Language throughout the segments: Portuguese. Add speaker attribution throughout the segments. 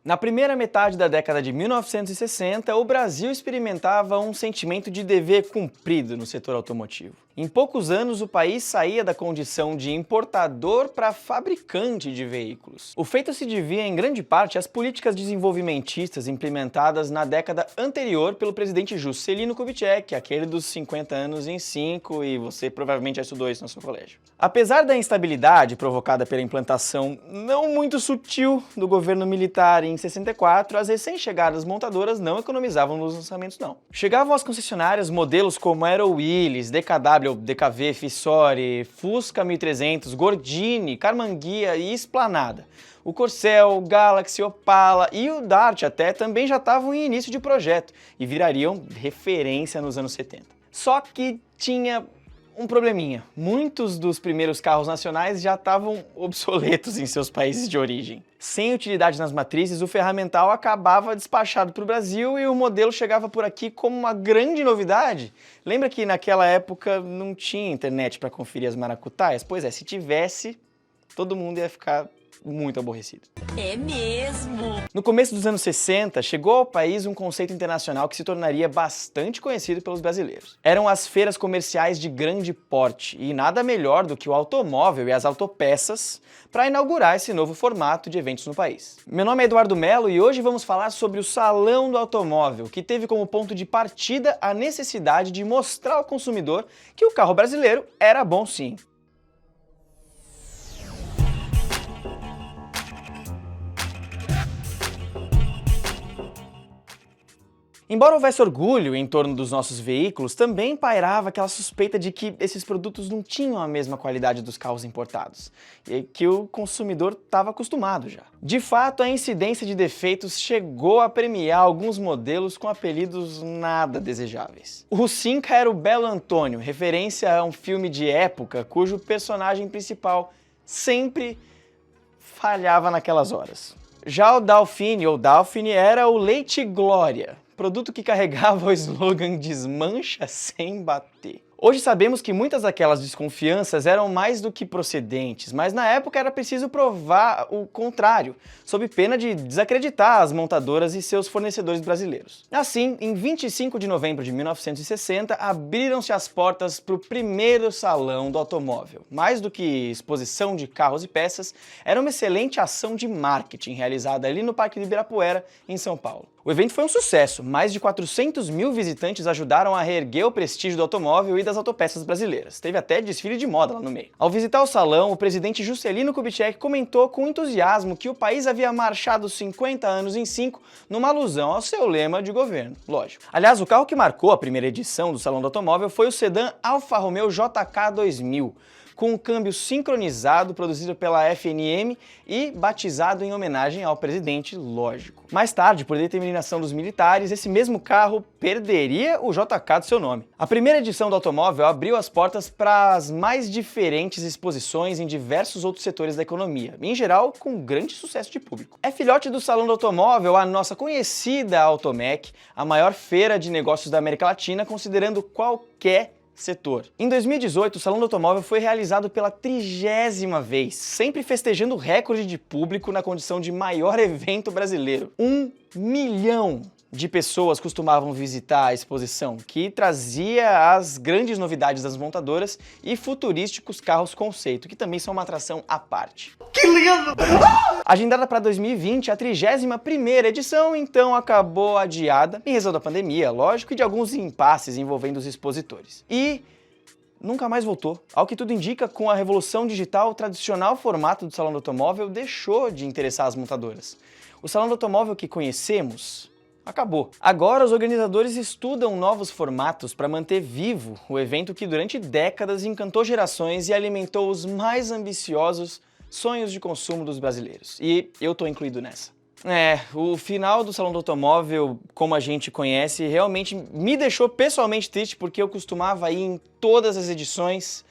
Speaker 1: Na primeira metade da década de 1960, o Brasil experimentava um sentimento de dever cumprido no setor automotivo. Em poucos anos, o país saía da condição de importador para fabricante de veículos. O feito se devia, em grande parte, às políticas desenvolvimentistas implementadas na década anterior pelo presidente Juscelino Kubitschek, aquele dos 50 anos em 5, e você provavelmente já estudou isso no seu colégio. Apesar da instabilidade provocada pela implantação não muito sutil do governo militar em 64, as recém-chegadas montadoras não economizavam nos lançamentos não. Chegavam às concessionárias modelos como Aero Willys, DKW, DKV, Fissori, Fusca 1300, Gordini, Carmanguia e Esplanada. O Corcel, o Galaxy, Opala e o Dart até também já estavam em início de projeto e virariam referência nos anos 70. Só que tinha um probleminha. Muitos dos primeiros carros nacionais já estavam obsoletos em seus países de origem. Sem utilidade nas matrizes, o ferramental acabava despachado para o Brasil e o modelo chegava por aqui como uma grande novidade. Lembra que naquela época não tinha internet para conferir as maracutaias? Pois é, se tivesse, todo mundo ia ficar muito aborrecido.
Speaker 2: É mesmo!
Speaker 1: No começo dos anos 60, chegou ao país um conceito internacional que se tornaria bastante conhecido pelos brasileiros. Eram as feiras comerciais de grande porte, e nada melhor do que o automóvel e as autopeças para inaugurar esse novo formato de eventos no país. Meu nome é Eduardo Melo e hoje vamos falar sobre o Salão do Automóvel, que teve como ponto de partida a necessidade de mostrar ao consumidor que o carro brasileiro era bom sim. Embora houvesse orgulho em torno dos nossos veículos, também pairava aquela suspeita de que esses produtos não tinham a mesma qualidade dos carros importados, e que o consumidor estava acostumado já. De fato, a incidência de defeitos chegou a premiar alguns modelos com apelidos nada desejáveis. O Cinca era o Belo Antônio, referência a um filme de época cujo personagem principal sempre falhava naquelas horas. Já o Dauphine ou Dauphine era o Leite Glória, produto que carregava o slogan "desmancha sem bater". Hoje sabemos que muitas daquelas desconfianças eram mais do que procedentes, mas na época era preciso provar o contrário, sob pena de desacreditar as montadoras e seus fornecedores brasileiros. Assim, em 25 de novembro de 1960, abriram-se as portas para o primeiro Salão do Automóvel. Mais do que exposição de carros e peças, era uma excelente ação de marketing realizada ali no Parque de Ibirapuera, em São Paulo. O evento foi um sucesso, mais de 400 mil visitantes ajudaram a reerguer o prestígio do automóvel e das autopeças brasileiras. Teve até desfile de moda lá no meio. Ao visitar o salão, o presidente Juscelino Kubitschek comentou com entusiasmo que o país havia marchado 50 anos em 5 numa alusão ao seu lema de governo, lógico. Aliás, o carro que marcou a primeira edição do Salão do Automóvel foi o sedã Alfa Romeo JK 2000, com um câmbio sincronizado produzido pela FNM e batizado em homenagem ao presidente, lógico. Mais tarde, por determinação dos militares, esse mesmo carro perderia o JK do seu nome. A primeira edição do automóvel abriu as portas para as mais diferentes exposições em diversos outros setores da economia, em geral com grande sucesso de público. É filhote do Salão do Automóvel a nossa conhecida Automec, a maior feira de negócios da América Latina, considerando qualquer setor. Em 2018, o Salão do Automóvel foi realizado pela 30ª vez, sempre festejando o recorde de público na condição de maior evento brasileiro. 1 milhão de pessoas costumavam visitar a exposição, que trazia as grandes novidades das montadoras e futurísticos carros conceito, que também são uma atração à parte.
Speaker 3: Que lindo!
Speaker 1: Agendada para 2020, a 31ª edição então acabou adiada, em razão da pandemia, lógico, e de alguns impasses envolvendo os expositores. E nunca mais voltou. Ao que tudo indica, com a revolução digital, o tradicional formato do Salão do Automóvel deixou de interessar as montadoras. O Salão do Automóvel que conhecemos acabou. Agora os organizadores estudam novos formatos para manter vivo o evento que durante décadas encantou gerações e alimentou os mais ambiciosos sonhos de consumo dos brasileiros. E eu tô incluído nessa. O final do Salão do Automóvel, como a gente conhece, realmente me deixou pessoalmente triste porque eu costumava ir em todas as edições,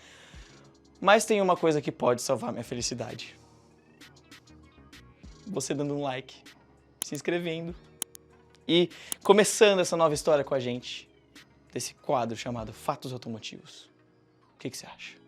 Speaker 1: mas tem uma coisa que pode salvar minha felicidade. Você dando um like, se inscrevendo e começando essa nova história com a gente, desse quadro chamado Fatos Automotivos. O que você acha?